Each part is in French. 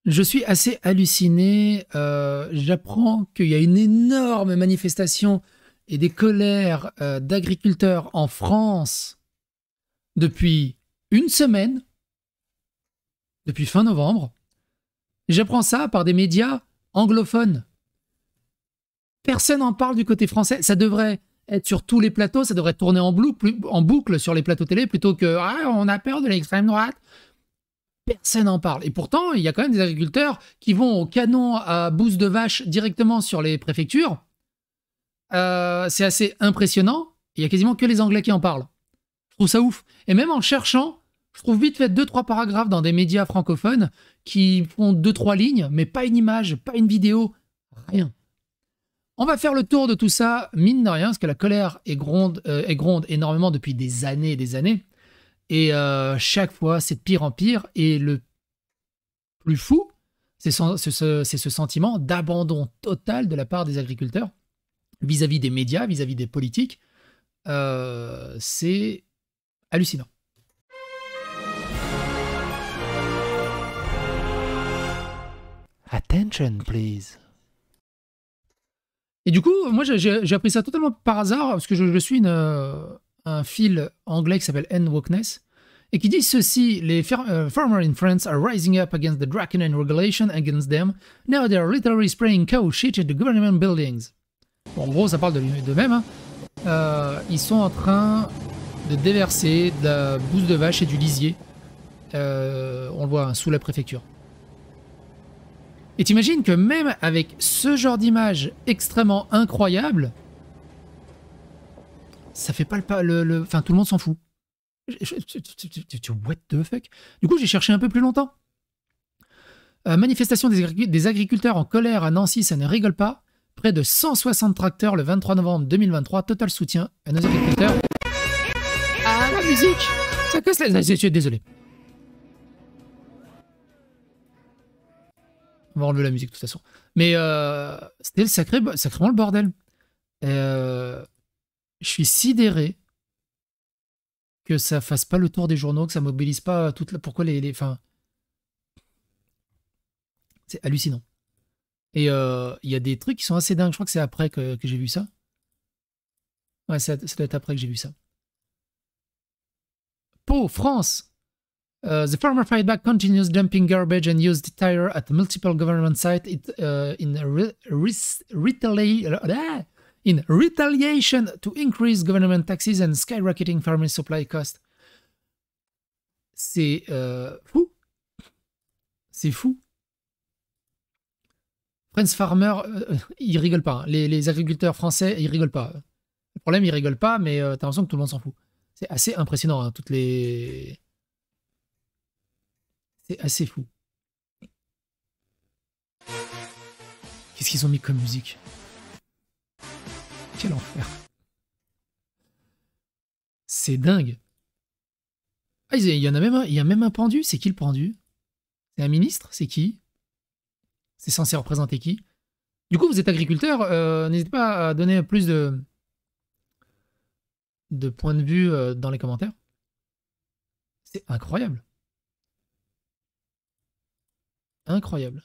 Je suis assez halluciné. J'apprends qu'il y a une énorme manifestation et des colères d'agriculteurs en France depuis une semaine, depuis fin novembre. J'apprends ça par des médias anglophones. Personne n'en parle du côté français. Ça devrait être sur tous les plateaux, ça devrait tourner en boucle sur les plateaux télé plutôt que « Ah, on a peur de l'extrême droite ». Personne n'en parle. Et pourtant, il y a quand même des agriculteurs qui vont au canon à bouse de vache directement sur les préfectures. C'est assez impressionnant. Il y a quasiment que les Anglais qui en parlent. Je trouve ça ouf. Et même en cherchant, je trouve vite fait 2-3 paragraphes dans des médias francophones qui font 2-3 lignes, mais pas une image, pas une vidéo, rien. On va faire le tour de tout ça, mine de rien, parce que la colère gronde énormément depuis des années et des années. Et chaque fois, c'est de pire en pire. Et le plus fou, c'est ce sentiment d'abandon total de la part des agriculteurs vis-à-vis des médias, vis-à-vis des politiques. C'est hallucinant. Attention, please. Et du coup, moi, j'ai appris ça totalement par hasard, parce que je suis un fil anglais qui s'appelle N-Wokeness, et qui dit ceci: les farmers in France are rising up against the draconian regulation against them. Now they are literally spraying cow shit at the government buildings. Bon, en gros, ça parle d'eux-mêmes. Hein. Ils sont en train de déverser de la bouse de vache et du lisier. On le voit, hein, sous la préfecture. Et t'imagines que même avec ce genre d'image extrêmement incroyable, ça fait pas enfin, tout le monde s'en fout. What the fuck? Du coup, j'ai cherché un peu plus longtemps. Manifestation des agriculteurs en colère à Nancy, ça ne rigole pas. Près de 160 tracteurs le 23 novembre 2023. Total soutien à nos agriculteurs. Ah, la musique! Ça casse la... Je suis désolé. On va enlever la musique de toute façon. Mais c'était sacrément le bordel. Je suis sidéré que ça fasse pas le tour des journaux, que ça mobilise pas toute pourquoi enfin, c'est hallucinant. Et il y a des trucs qui sont assez dingues. Je crois que c'est après que j'ai vu ça. Ouais, ça doit être après que j'ai vu ça. Pau, France. The farmer fight back continues dumping garbage and used tire at multiple government sites in retaliation to increase government taxes and skyrocketing farming supply costs. C'est fou. C'est fou. French farmer, ils rigolent pas. Hein. Les agriculteurs français, ils rigolent pas. Le problème, ils rigolent pas, mais t'as l'impression que tout le monde s'en fout. C'est assez impressionnant, hein, toutes les... C'est assez fou. Qu'est-ce qu'ils ont mis comme musique? Quel enfer. C'est dingue. Ah, il y en a même un, il y a même un pendu. C'est qui le pendu? C'est un ministre? C'est qui? C'est censé représenter qui? Du coup, vous êtes agriculteur, n'hésitez pas à donner plus de points de vue dans les commentaires. C'est incroyable. Incroyable.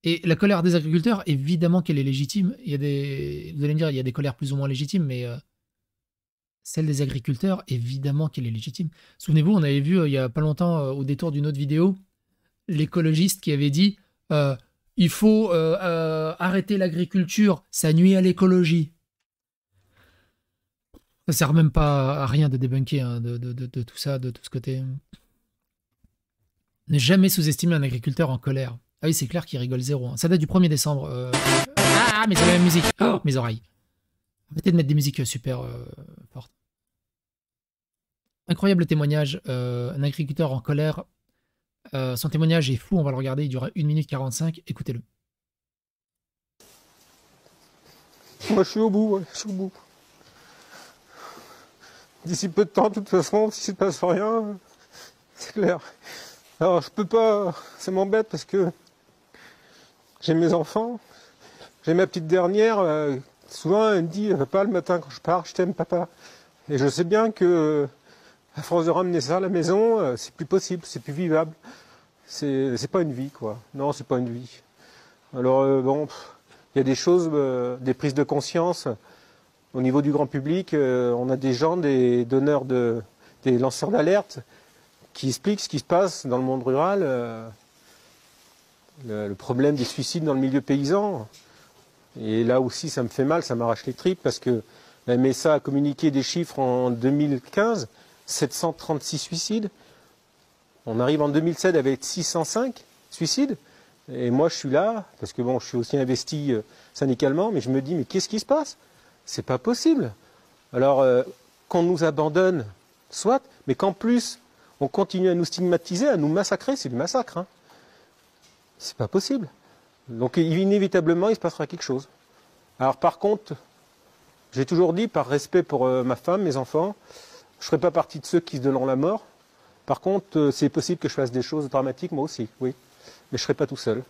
Et la colère des agriculteurs, évidemment qu'elle est légitime. Il y a vous allez me dire, il y a des colères plus ou moins légitimes, mais celle des agriculteurs, évidemment qu'elle est légitime. Souvenez-vous, on avait vu il y a pas longtemps, au détour d'une autre vidéo, l'écologiste qui avait dit il faut arrêter l'agriculture, ça nuit à l'écologie. Ça sert même pas à rien de débunker hein, de tout ça, de tout ce côté. Ne jamais sous-estimer un agriculteur en colère. Ah oui, c'est clair qu'il rigole zéro. Hein. Ça date du 1er décembre. Ah, mais c'est la même musique. Oh, mes oreilles. Arrêtez de mettre des musiques super fortes. Incroyable témoignage. Un agriculteur en colère. Son témoignage est fou. On va le regarder. Il dure 1 minute 45. Écoutez-le. Moi, je suis au bout. Ouais, je suis au bout. D'ici peu de temps, de toute façon, si il ne se passe rien, c'est clair. Alors, je peux pas... Ça m'embête parce que j'ai mes enfants. J'ai ma petite dernière. Souvent, elle me dit « Papa, le matin, quand je pars, je t'aime, papa. » Et je sais bien que, à force de ramener ça à la maison, c'est plus possible, c'est plus vivable. c'est pas une vie, quoi. Non, c'est pas une vie. Alors, bon, il y a des choses, des prises de conscience. Au niveau du grand public, on a des gens, des donneurs des lanceurs d'alerte, qui expliquent ce qui se passe dans le monde rural, le problème des suicides dans le milieu paysan. Et là aussi, ça me fait mal, ça m'arrache les tripes, parce que la MSA a communiqué des chiffres en 2015, 736 suicides. On arrive en 2007 avec 605 suicides. Et moi, je suis là, parce que bon, je suis aussi investi syndicalement, mais je me dis, mais qu'est-ce qui se passe? C'est pas possible. Alors, qu'on nous abandonne, soit, mais qu'en plus, on continue à nous stigmatiser, à nous massacrer, c'est du massacre. Hein. C'est pas possible. Donc, inévitablement, il se passera quelque chose. Alors, par contre, j'ai toujours dit, par respect pour ma femme, mes enfants, je ne ferai pas partie de ceux qui se donneront la mort. Par contre, c'est possible que je fasse des choses dramatiques, moi aussi, oui. Mais je ne serai pas tout seul.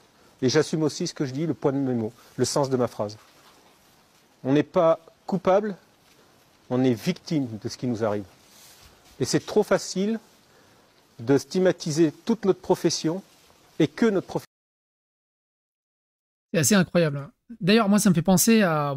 Et j'assume aussi ce que je dis, le poids de mes mots, le sens de ma phrase. On n'est pas coupable, on est victime de ce qui nous arrive. Et c'est trop facile de stigmatiser toute notre profession et que notre profession. C'est assez incroyable. D'ailleurs, moi, ça me fait penser à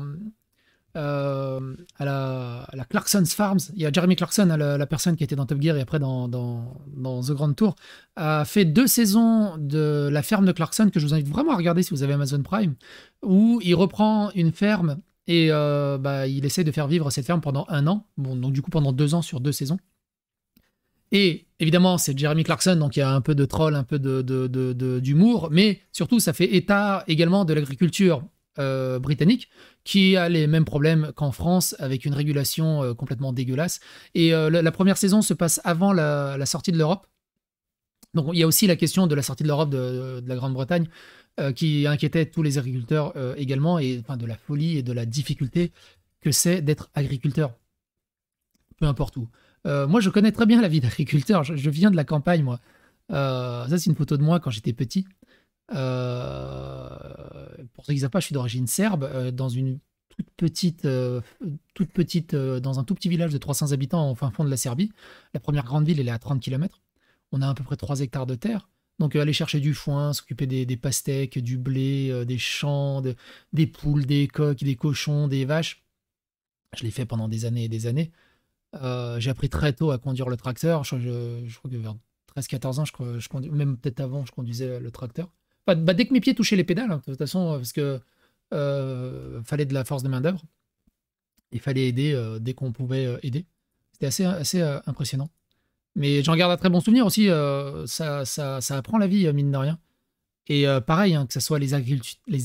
la Clarkson's Farms. Il y a Jeremy Clarkson, la personne qui était dans Top Gear et après dans The Grand Tour, a fait 2 saisons de la ferme de Clarkson que je vous invite vraiment à regarder si vous avez Amazon Prime, où il reprend une ferme et il essaie de faire vivre cette ferme pendant 1 an. Bon, donc du coup pendant 2 ans sur 2 saisons. Et évidemment, c'est Jeremy Clarkson, donc il y a un peu de troll, un peu d'humour, mais surtout, ça fait état également de l'agriculture britannique, qui a les mêmes problèmes qu'en France, avec une régulation complètement dégueulasse. Et la première saison se passe avant la sortie de l'Europe. Donc il y a aussi la question de la sortie de l'Europe de la Grande-Bretagne, qui inquiétait tous les agriculteurs également, et enfin, de la folie et de la difficulté que c'est d'être agriculteur, peu importe où. Moi, je connais très bien la vie d'agriculteur. Je viens de la campagne, moi. Ça, c'est une photo de moi quand j'étais petit. Pour ceux qui ne savent pas, je suis d'origine serbe, dans une toute petite, dans un tout petit village de 300 habitants au fin fond de la Serbie. La première grande ville, elle est à 30 km. On a à peu près 3 hectares de terre. Donc, aller chercher du foin, s'occuper des pastèques, du blé, des champs, des poules, des coqs, des cochons, des vaches. Je l'ai fait pendant des années et des années. J'ai appris très tôt à conduire le tracteur. Je crois que vers 13-14 ans, je conduis, même peut-être avant, je conduisais le tracteur. Dès que mes pieds touchaient les pédales, hein, de toute façon, parce que fallait de la force de main-d'œuvre. Il fallait aider dès qu'on pouvait aider. C'était assez impressionnant. Mais j'en garde un très bon souvenir aussi. Ça apprend la vie, mine de rien. Et pareil, hein, que ce soit les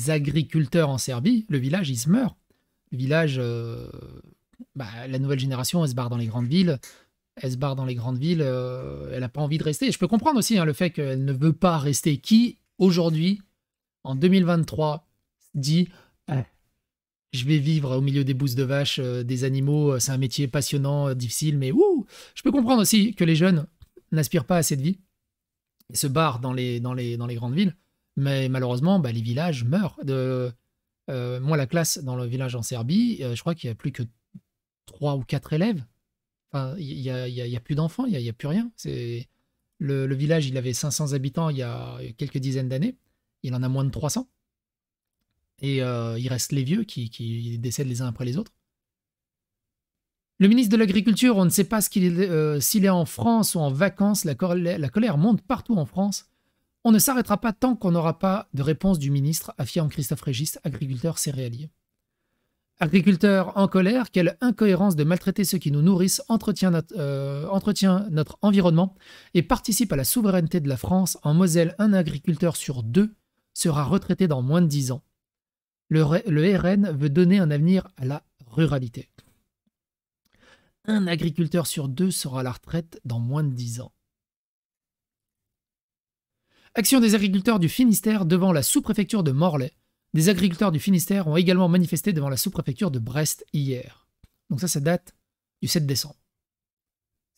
agriculteurs en Serbie, le village, il se meurt. Le village. La nouvelle génération, elle se barre dans les grandes villes. Elle n'a pas envie de rester. Et je peux comprendre aussi le fait qu'elle ne veut pas rester. Qui, aujourd'hui, en 2023, dit je vais vivre au milieu des bousses de vaches, des animaux, c'est un métier passionnant, difficile, mais wouh. Je peux comprendre aussi que les jeunes n'aspirent pas à cette vie et se barrent dans les grandes villes. Mais malheureusement, les villages meurent. Moi, la classe dans le village en Serbie, je crois qu'il n'y a plus que 3 ou 4 élèves. Enfin, il y a plus d'enfants, il y a plus rien. Le village, il avait 500 habitants il y a quelques dizaines d'années. Il en a moins de 300. Et il reste les vieux qui décèdent les uns après les autres. Le ministre de l'Agriculture, on ne sait pas s'il est en France ou en vacances. La colère monte partout en France. On ne s'arrêtera pas tant qu'on n'aura pas de réponse du ministre, affirme Christophe Régis, agriculteur céréalier. Agriculteur en colère, quelle incohérence de maltraiter ceux qui nous nourrissent, entretient notre environnement et participe à la souveraineté de la France. En Moselle, un agriculteur sur 2 sera retraité dans moins de 10 ans. Le RN veut donner un avenir à la ruralité. Un agriculteur sur 2 sera à la retraite dans moins de 10 ans. Action des agriculteurs du Finistère devant la sous-préfecture de Morlaix. Des agriculteurs du Finistère ont également manifesté devant la sous-préfecture de Brest hier. Donc ça date du 7 décembre.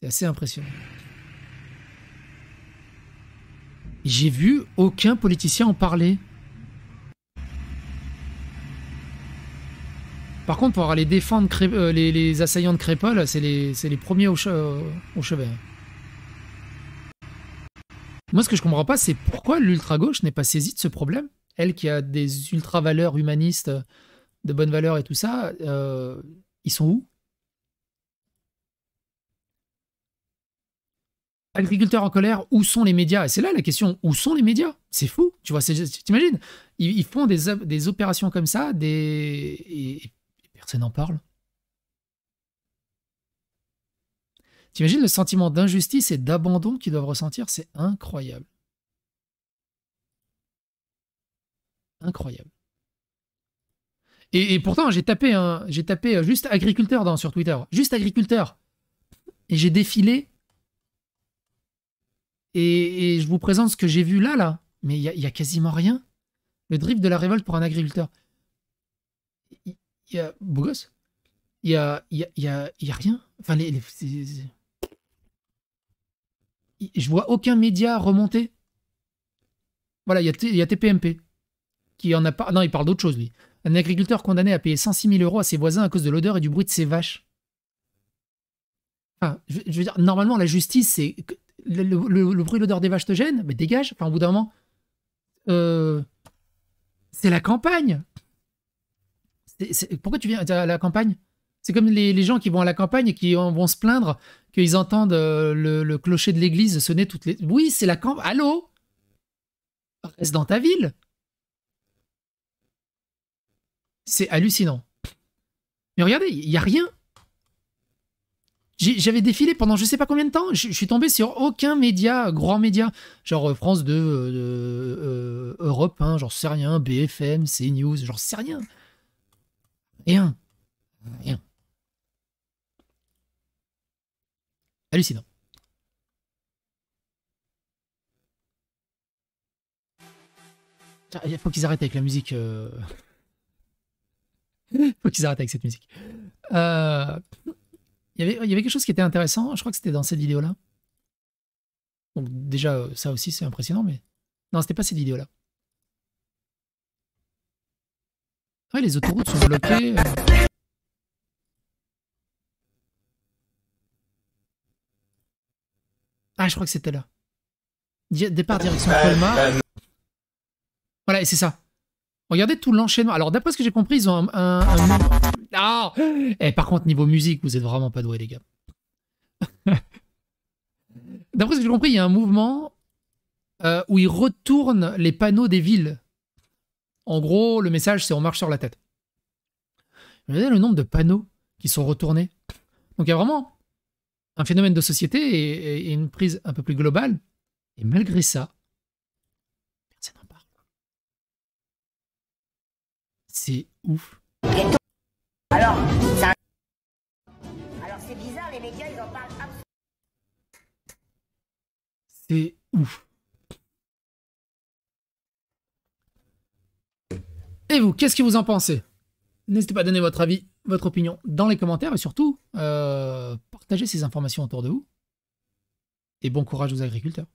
C'est assez impressionnant. J'ai vu aucun politicien en parler. Par contre, pour aller défendre les assaillants de Crépol, c'est les premiers au chevet. Moi, ce que je comprends pas, c'est pourquoi l'ultra-gauche n'est pas saisie de ce problème. Elle qui a des ultra-valeurs humanistes, de bonnes valeurs et tout ça, ils sont où? Agriculteurs en colère, où sont les médias? Et c'est là la question, où sont les médias? C'est fou, tu vois, t'imagines? Ils font des opérations comme ça, et personne n'en parle. T'imagines le sentiment d'injustice et d'abandon qu'ils doivent ressentir? C'est incroyable. Incroyable. Et pourtant, j'ai tapé juste agriculteur sur Twitter. Juste agriculteur. Et j'ai défilé. Et je vous présente ce que j'ai vu là. Mais il y a quasiment rien. Le drift de la révolte pour un agriculteur. Il y a... Beau gosse. Il y a rien. Enfin, je vois aucun média remonter. Voilà, il y a TPMP. Qui en a pas... Non, il parle d'autre chose, lui. Un agriculteur condamné à payer 106 000 € à ses voisins à cause de l'odeur et du bruit de ses vaches. Enfin, je veux dire, normalement, la justice, c'est... Le bruit et l'odeur des vaches te gênent, mais dégage. Enfin, au bout d'un moment... c'est la campagne. Pourquoi tu viens à la campagne? C'est comme les gens qui vont à la campagne et qui vont se plaindre qu'ils entendent le clocher de l'église sonner toutes les... Oui, c'est la campagne. Allô? Reste dans ta ville. C'est hallucinant. Mais regardez, il n'y a rien. J'avais défilé pendant je sais pas combien de temps. Je suis tombé sur aucun média, grand média. Genre France 2, Europe 1, j'en sais rien, BFM, CNews, j'en sais rien. Rien. Rien. Hallucinant. Il faut qu'ils arrêtent avec la musique. Faut qu'ils arrêtent avec cette musique. Il y avait quelque chose qui était intéressant. Je crois que c'était dans cette vidéo-là. Donc déjà, ça aussi, c'est impressionnant, mais... Non, c'était pas cette vidéo-là. Ouais, les autoroutes sont bloquées. Ah, je crois que c'était là. Départ direction Colmar. Voilà, et c'est ça. Regardez tout l'enchaînement. Alors, d'après ce que j'ai compris, ils ont Ah Et par contre, niveau musique, vous êtes vraiment pas doués, les gars. D'après ce que j'ai compris, il y a un mouvement où ils retournent les panneaux des villes. En gros, le message, c'est on marche sur la tête. Regardez le nombre de panneaux qui sont retournés. Donc, il y a vraiment un phénomène de société et une prise un peu plus globale. Et malgré ça, personne n'en parle. C'est ouf. Alors c'est bizarre, les médias, ils en parlent absolument. C'est ouf. Et vous, qu'est-ce que vous en pensez? N'hésitez pas à donner votre avis, votre opinion dans les commentaires et surtout, partagez ces informations autour de vous. Et bon courage aux agriculteurs.